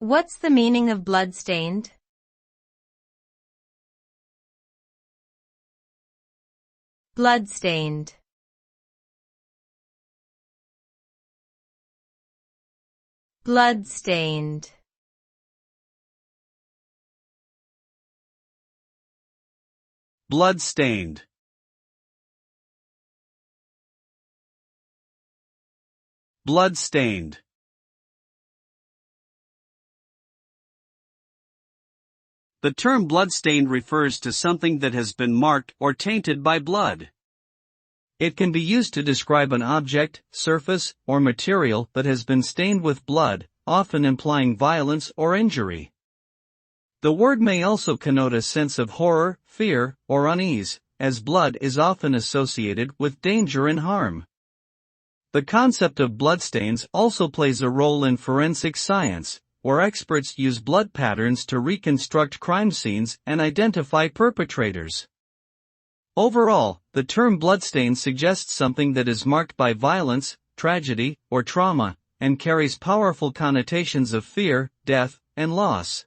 What's the meaning of bloodstained? Bloodstained. Bloodstained. Bloodstained. Bloodstained. The term bloodstained refers to something that has been marked or tainted by blood. It can be used to describe an object, surface, or material that has been stained with blood, often implying violence or injury. The word may also connote a sense of horror, fear, or unease, as blood is often associated with danger and harm. The concept of bloodstains also plays a role in forensic science, where experts use blood patterns to reconstruct crime scenes and identify perpetrators. Overall, the term bloodstain suggests something that is marked by violence, tragedy, or trauma, and carries powerful connotations of fear, death, and loss.